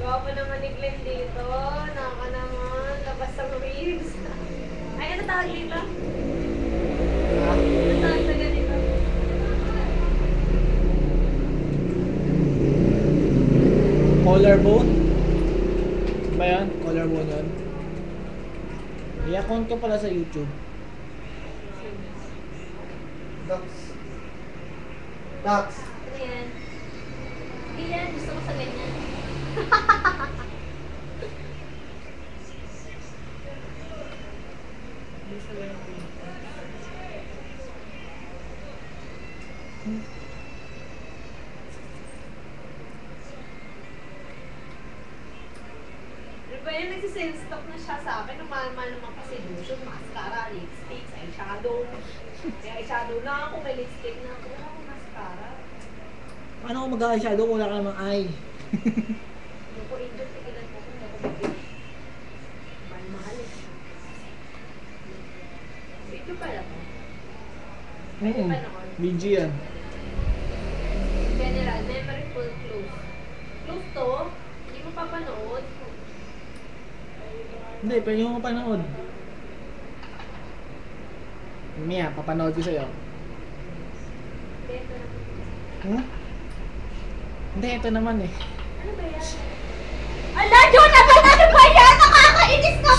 Gwapo naman ni Glenn dito. Naka naman. Labas ang ribs. Ay, ano tawag dito? Ano tawag sa ganito? Collarbone? Ba yan? Collarbone yun? May account ka pala sa YouTube. Dax. Dax. Ano yan? Hindi yan. Gusto ko sa ganyan. Diba yun, nagsisale stock na siya sa akin. Mahal-mahal naman kasi lotion, mascara, lipstick, eyeshadow. May eyeshadow na ako, may lipstick na ako. Wala akong mascara. Paano ako mag-eyeshadow kung wala ka namang eye? Hindi ko Angel, tigilan ko kung ako mag-i. Mahal-mahal eh. Video pala po. Pwede pa noon. BG yan. General, memory full close. Close to? Hindi mo papanood. Hindi, pwede mo mapanood. Mia, papanood ko sa'yo. Hindi, ito na. Hmm? Hindi, ito naman eh. Ano ba yan? Ala, Jonathan! Ano ba yan? Nakakainis ka!